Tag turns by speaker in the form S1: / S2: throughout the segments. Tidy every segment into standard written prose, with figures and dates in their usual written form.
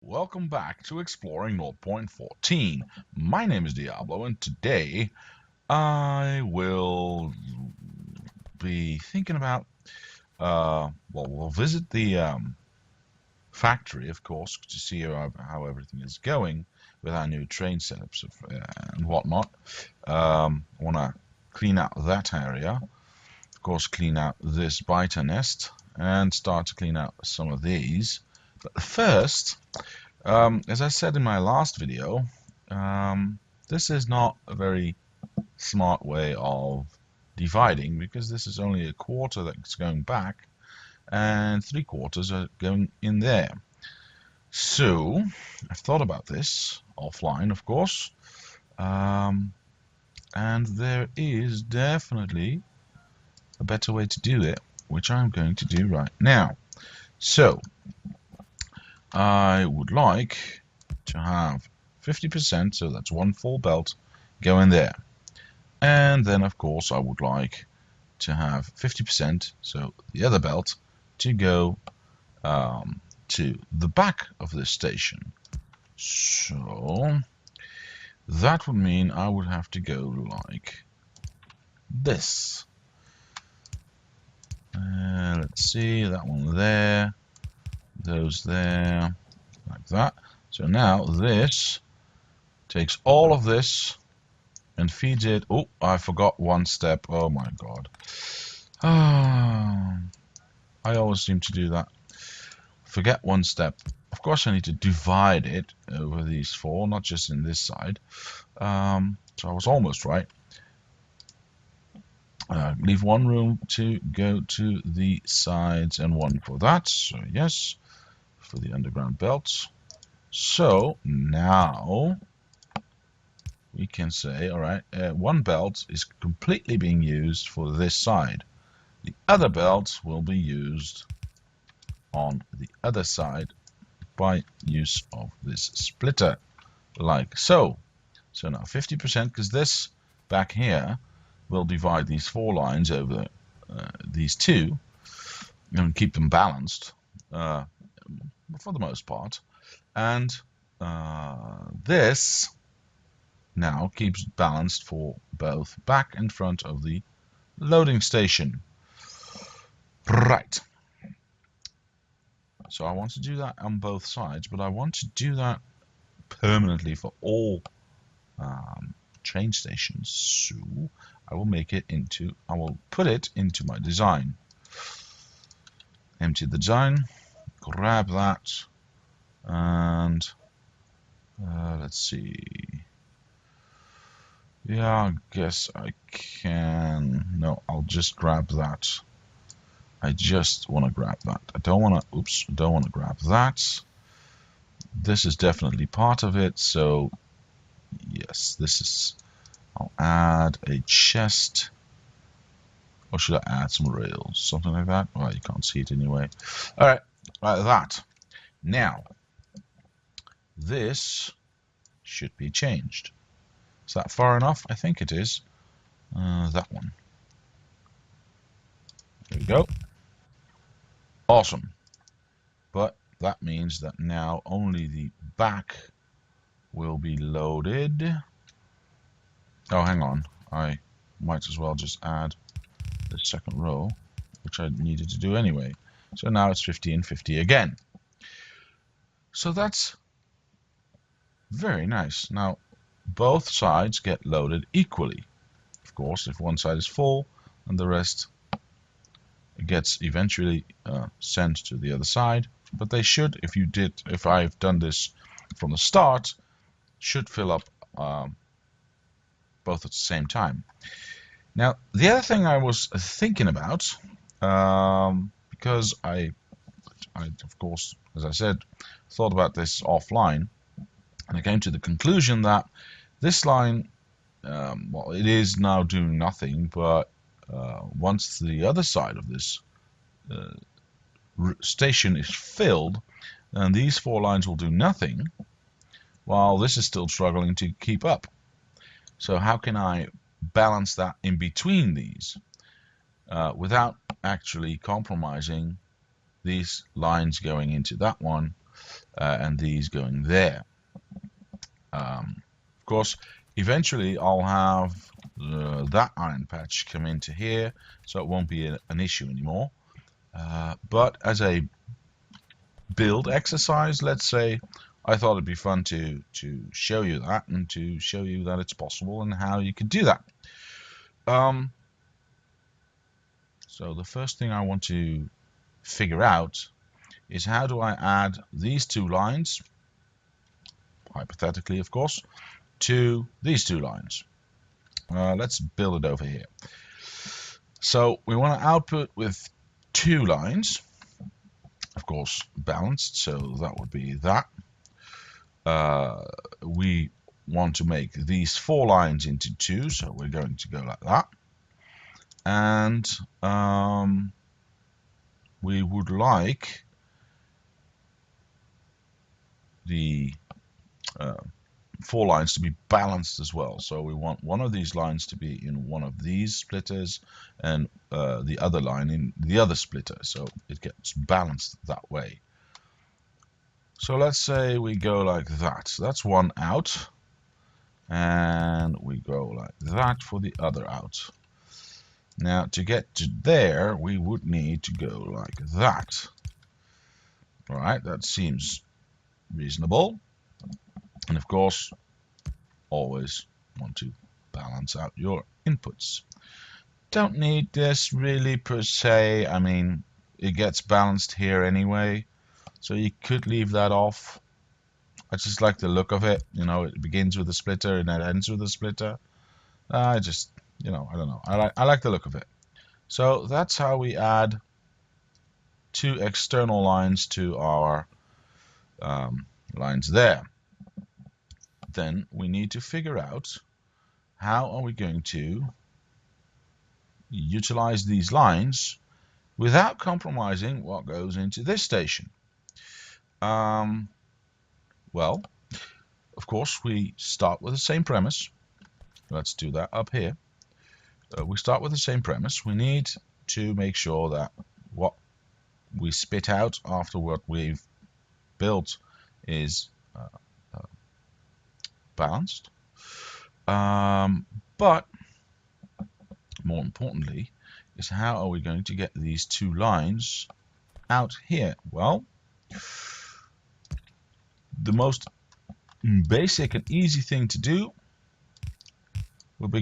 S1: Welcome back to Exploring 0.14. My name is Diablo, and today I will be thinking about, we'll visit the factory, of course, to see how everything is going with our new train setups and whatnot. I want to clean out that area, of course, clean out this biter nest, and start to clean out some of these. But first, as I said in my last video, this is not a very smart way of dividing because this is only a quarter that's going back and 3/4 are going in there. So I've thought about this offline, of course, and there is definitely a better way to do it, which I'm going to do right now. So I would like to have 50%, so that's one full belt, go in there. And then, of course, I would like to have 50%, so the other belt, to go to the back of this station. So that would mean I would have to go like this. Let's see, that one there, those there, like that. So now this takes all of this and feeds it. Oh, I forgot one step. Oh my god. I always seem to do that. Forget one step. Of course I need to divide it over these four, not just in this side. So I was almost right. Leave one room to go to the sides and one for that. So yes, for the underground belts. So now we can say, all right, one belt is completely being used for this side. The other belt will be used on the other side by use of this splitter, like so. So now 50%, because this back here will divide these four lines over these two and keep them balanced for the most part. And this now keeps balanced for both back and front of the loading station. Right. So I want to do that on both sides, but I want to do that permanently for all train stations. So I will put it into my design. Empty the design, grab that, and let's see. Yeah, I guess I can. No, I'll just grab that. I just want to grab that. I don't want to grab that. This is definitely part of it, so yes, this is. I'll add a chest. Or should I add some rails? Something like that? Well, you can't see it anyway. Alright, like that. Now, this should be changed. Is that far enough? I think it is. That one. There we go. Awesome. But that means that now only the back will be loaded. Oh, hang on. I might as well just add the second row, which I needed to do anyway. So now it's 50 and 50 again. So that's very nice. Now, both sides get loaded equally. Of course, if one side is full, and the rest gets eventually sent to the other side. But they should, if I've done this from the start, should fill up both at the same time. Now, the other thing I was thinking about, because I, of course, as I said, thought about this offline, and I came to the conclusion that this line, well, it is now doing nothing, but once the other side of this station is filled, then these four lines will do nothing, while this is still struggling to keep up. So how can I balance that in between these without actually compromising these lines going into that one and these going there. Of course, eventually I'll have that iron patch come into here, so it won't be an issue anymore. But as a build exercise, let's say, I thought it'd be fun to show you that and to show you that it's possible and how you could do that. So the first thing I want to figure out is how do I add these two lines, hypothetically of course, to these two lines. Let's build it over here. So we want to output with two lines, of course balanced, so that would be that. We want to make these 4 lines into 2, so we're going to go like that. And we would like the 4 lines to be balanced as well. So we want one of these lines to be in one of these splitters and the other line in the other splitter, so it gets balanced that way. So let's say we go like that. That's one out. And we go like that for the other out. Now to get to there, we would need to go like that. All right, that seems reasonable. And of course, always want to balance out your inputs. Don't need this really per se. I mean, it gets balanced here anyway, so you could leave that off. I just like the look of it. You know, it begins with a splitter and it ends with a splitter. I just, you know, I don't know. I like the look of it. So that's how we add 2 external lines to our lines there. Then we need to figure out how are we going to utilize these lines without compromising what goes into this station. Well, of course, we start with the same premise. Let's do that up here. We start with the same premise. We need to make sure that what we spit out after what we've built is balanced. But more importantly is how are we going to get these 2 lines out here? Well, the most basic and easy thing to do would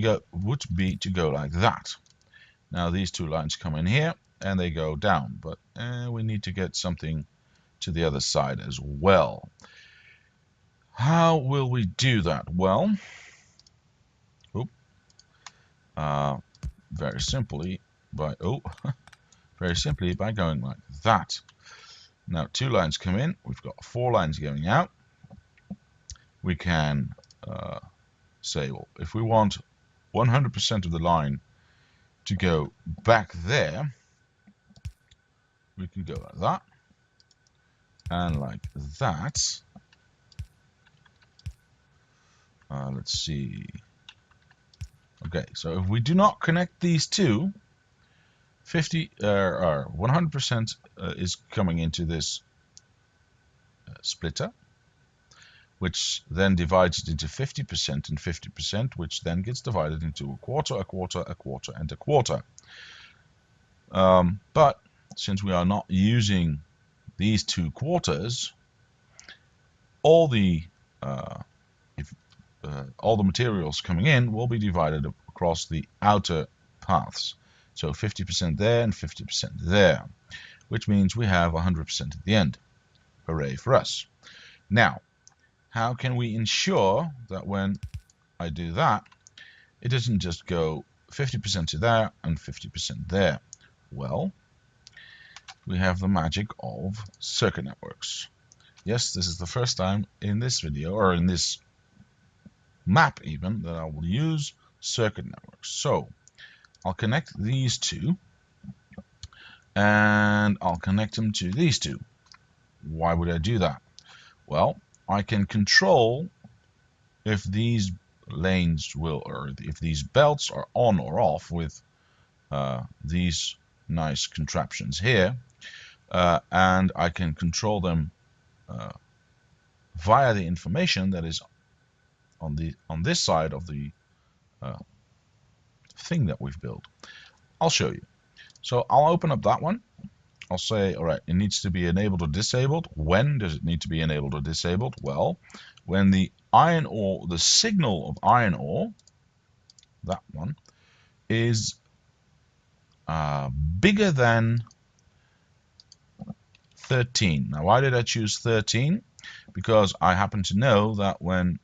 S1: be to go like that. Now these 2 lines come in here and they go down, but we need to get something to the other side as well. How will we do that? Well, very simply by going like that. Now 2 lines come in, we've got 4 lines going out. We can say, well, if we want 100% of the line to go back there, we can go like that and like that. Let's see. Okay, so if we do not connect these two, 100% is coming into this splitter, which then divides it into 50% and 50%, which then gets divided into a quarter, a quarter, a quarter, and a quarter. But since we are not using these 2 quarters, all the materials coming in will be divided across the outer paths. So 50% there and 50% there, which means we have 100% at the end. Hooray for us. Now, how can we ensure that when I do that, it doesn't just go 50% to there and 50% there? Well, we have the magic of circuit networks. Yes, this is the first time in this video, or in this map even, that I will use circuit networks. So I'll connect these 2 and I'll connect them to these 2. Why would I do that? Well, I can control if these lanes or if these belts are on or off with these nice contraptions here, and I can control them via the information that is on this side of the uh, thing that we've built. I'll show you. So I'll open up that one. I'll say, all right, it needs to be enabled or disabled. When does it need to be enabled or disabled? Well, when the iron ore, the signal of iron ore, that one, is bigger than 13. Now, why did I choose 13? Because I happen to know that when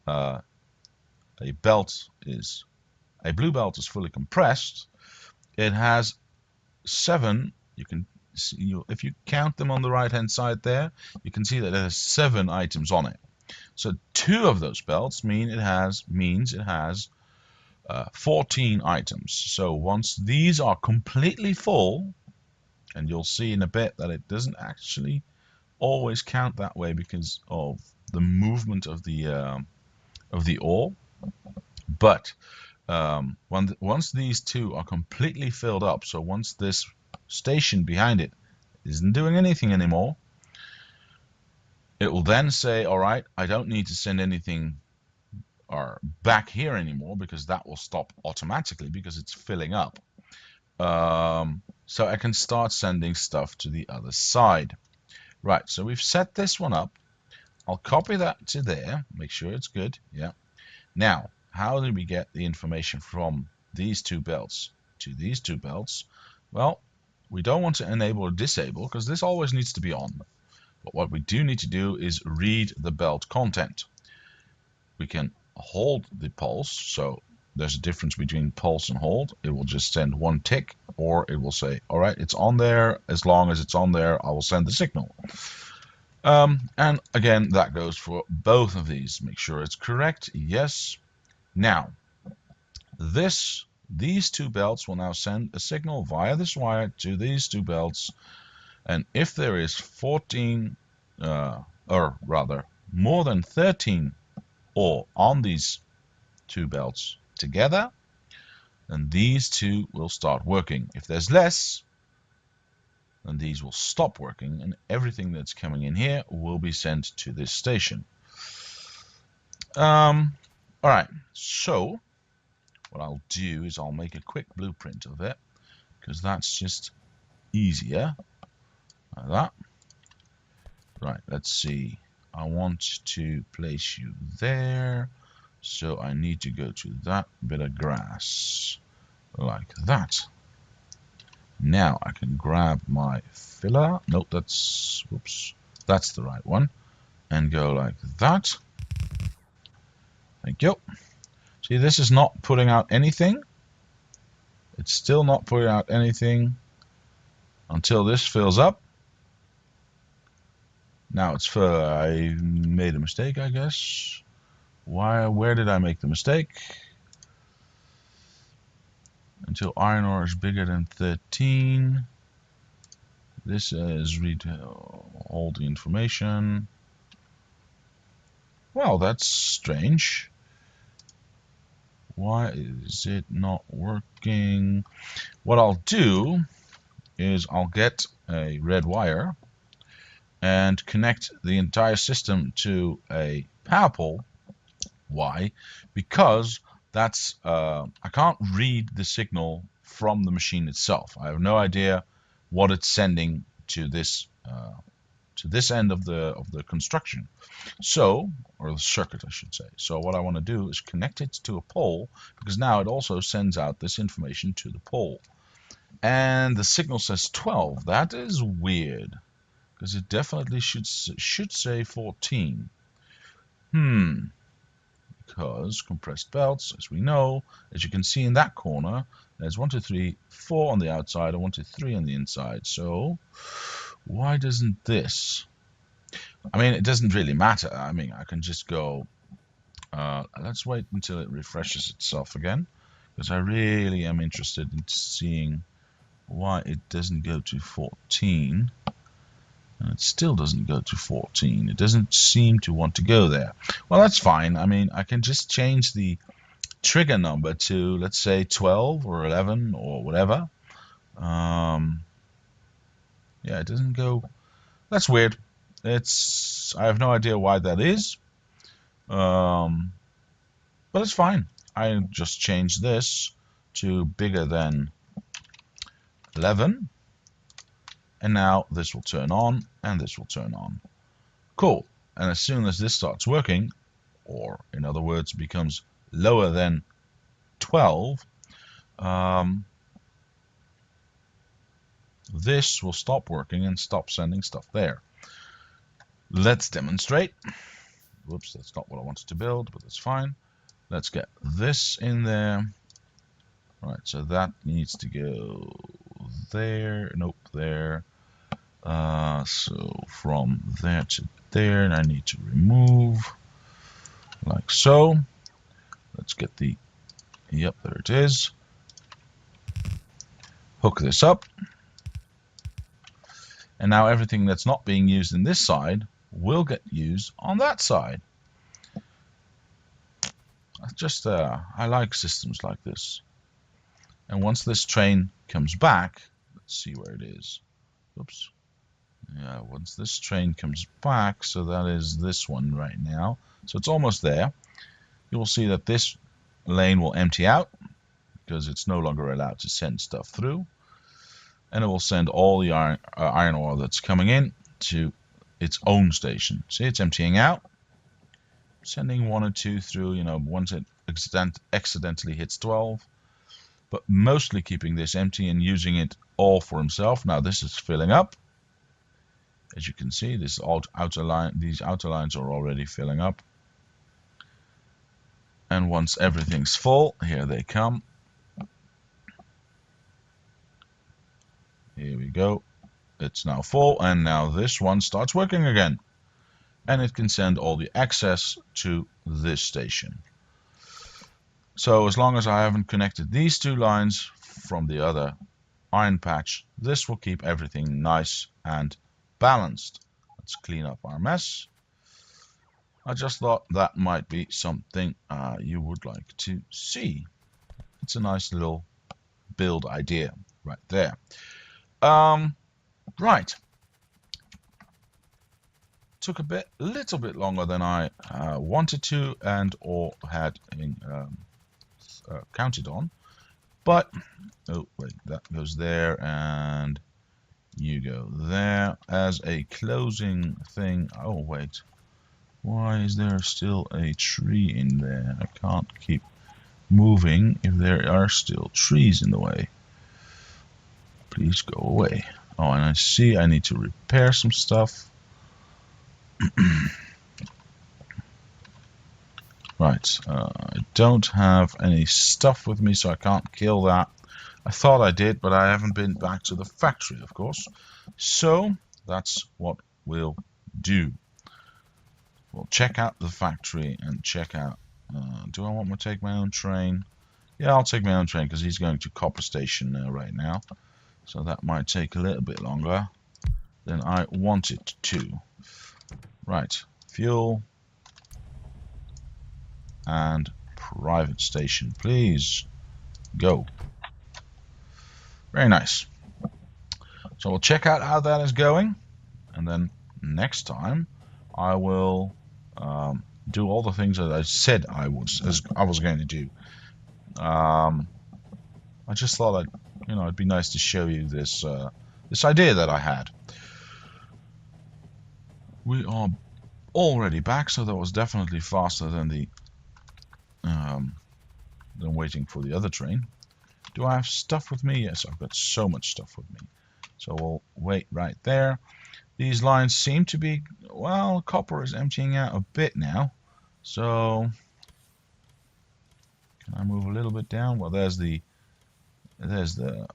S1: a blue belt is fully compressed, it has 7. You can see, if you count them on the right hand side there, you can see that it has 7 items on it. So 2 of those belts means it has 14 items. So once these are completely full, and you'll see in a bit that it doesn't actually always count that way because of the movement of the ore, but once these 2 are completely filled up, so once this station behind it isn't doing anything anymore, it will then say, all right, I don't need to send anything or back here anymore because that will stop automatically because it's filling up. So I can start sending stuff to the other side. Right, so we've set this one up. I'll copy that to there, make sure it's good. Yeah. Now, how do we get the information from these 2 belts to these 2 belts? Well, we don't want to enable or disable because this always needs to be on. But what we do need to do is read the belt content. We can hold the pulse, so there's a difference between pulse and hold. It will just send 1 tick, or it will say, all right, it's on there. As long as it's on there, I will send the signal. And again, that goes for both of these. Make sure it's correct. Yes. Now, these 2 belts will now send a signal via this wire to these 2 belts. And if there is 14, or rather more than 13 ore on these 2 belts together, then these 2 will start working. If there's less, then these will stop working, and everything that's coming in here will be sent to this station. All right, so what I'll do is I'll make a quick blueprint of it, because that's just easier. Like that. Right, let's see. I want to place you there, so I need to go to that bit of grass, like that. Now I can grab my filler. Nope, that's, whoops, that's the right one. And go like that. Thank you. See, this is not putting out anything. It's still not putting out anything until this fills up. Now it's full. I made a mistake, I guess. Where did I make the mistake? Until iron ore is bigger than 13. This is read all the information. Well, that's strange. Why is it not working? What I'll do is I'll get a red wire and connect the entire system to a power pole. Why? Because that's I can't read the signal from the machine itself. I have no idea what it's sending to this end of the construction. So, or the circuit, I should say. So what I want to do is connect it to a pole, because now it also sends out this information to the pole. And the signal says 12. That is weird, because it definitely should say 14. Because compressed belts, as we know, as you can see in that corner, there's 1, 2, 3, 4 on the outside, and 1, 2, 3 on the inside. So why doesn't this? I mean, it doesn't really matter. I mean, I can just go, let's wait until it refreshes itself again, because I really am interested in seeing why it doesn't go to 14. And it still doesn't go to 14. It doesn't seem to want to go there. Well, that's fine. I mean, I can just change the trigger number to, let's say, 12 or 11 or whatever. Yeah, it doesn't go. That's weird. I have no idea why that is, but it's fine. I just changed this to bigger than 11, and now this will turn on and this will turn on. Cool. And as soon as this starts working, or in other words becomes lower than 12, this will stop working and stop sending stuff there. Let's demonstrate. Whoops, that's not what I wanted to build, but that's fine. Let's get this in there. Right, so that needs to go there. Nope, there. So from there to there, and I need to remove like so. Let's get the, yep, there it is. Hook this up. And now everything that's not being used in this side will get used on that side. Just, I like systems like this. And once this train comes back, let's see where it is. Oops. Yeah, once this train comes back, so that is this one right now. So it's almost there. You will see that this lane will empty out because it's no longer allowed to send stuff through. And it will send all the iron ore that's coming in to its own station. See, it's emptying out, sending 1 or 2 through, you know, once it accidentally hits 12, but mostly keeping this empty and using it all for himself. Now this is filling up. As you can see, these outer lines are already filling up. And once everything's full, here they come. Here we go. It's now full, and now this one starts working again. And it can send all the excess to this station. So as long as I haven't connected these 2 lines from the other iron patch, this will keep everything nice and balanced. Let's clean up our mess. I just thought that might be something you would like to see. It's a nice little build idea right there. Right. Took a little bit longer than I wanted to and or had counted on. But, oh wait, that goes there and you go there as a closing thing. Oh wait, why is there still a tree in there? I can't keep moving if there are still trees in the way. Please go away. Oh, and I see I need to repair some stuff. Right, I don't have any stuff with me, so I can't kill that. I thought I did, but I haven't been back to the factory, of course. So that's what we'll do. We'll check out the factory and check out. Do I want to take my own train? Yeah, I'll take my own train because he's going to Copper Station right now. So that might take a little bit longer than I want it to. Right, fuel and private station, please go. Very nice. So we'll check out how that is going, and then next time I will do all the things that I said I was going to do. I just thought it'd be nice to show you this this idea that I had. We are already back, so that was definitely faster than waiting for the other train. Do I have stuff with me? Yes, I've got so much stuff with me. So we'll wait right there. These lines seem to be, well, copper is emptying out a bit now. So can I move a little bit down? Well, there's the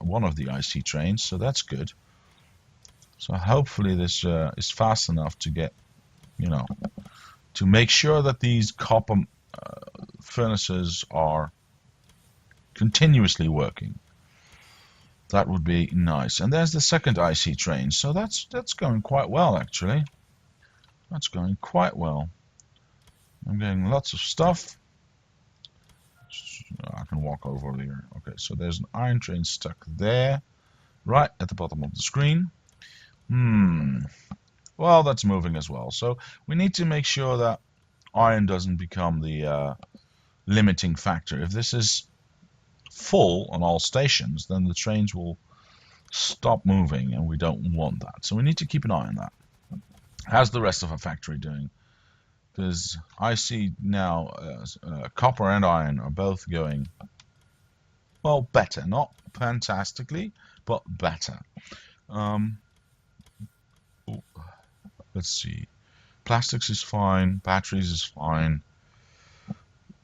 S1: one of the IC trains, so that's good. So hopefully this is fast enough to get, to make sure that these copper furnaces are continuously working. That would be nice. And there's the second IC train, so that's going quite well actually. That's going quite well. I'm getting lots of stuff. I can walk over here. Okay, so there's an iron train stuck there, right at the bottom of the screen. Well, that's moving as well. So we need to make sure that iron doesn't become the limiting factor. If this is full on all stations, then the trains will stop moving, and we don't want that. So we need to keep an eye on that. How's the rest of our factory doing? Because I see now copper and iron are both going, well, better. Not fantastically, but better. Um, let's see. Plastics is fine. Batteries is fine.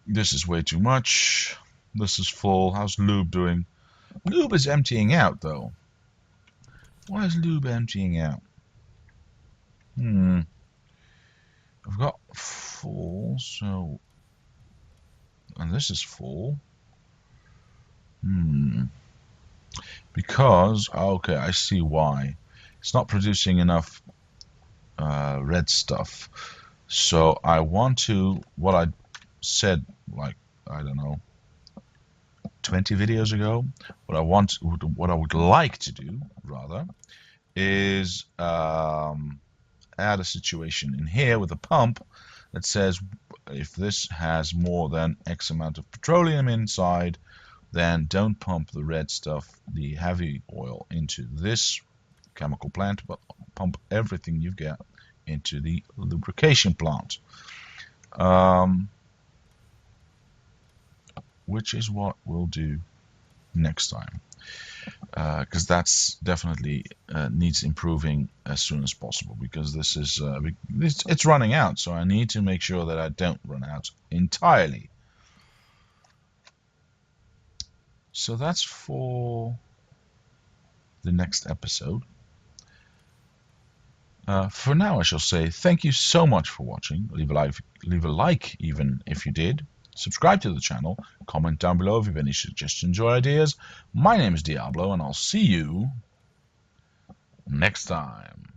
S1: This is way too much. This is full. How's lube doing? Lube is emptying out, though. Why is lube emptying out? I've got full, so... And this is full. Because... Okay, I see why. It's not producing enough red stuff. So I want to... What I said, like, I don't know, 20 videos ago. What I would like to do, rather, is add a situation in here with a pump that says if this has more than X amount of petroleum inside, then don't pump the red stuff, the heavy oil, into this chemical plant, but pump everything you've got into the lubrication plant. Which is what we'll do next time, because that's definitely needs improving as soon as possible, because this is it's running out, so I need to make sure that I don't run out entirely. So that's for the next episode. For now, I shall say thank you so much for watching. Leave a like even if you did. Subscribe to the channel. Comment down below if you have any suggestions or ideas. My name is Diablo, and I'll see you next time.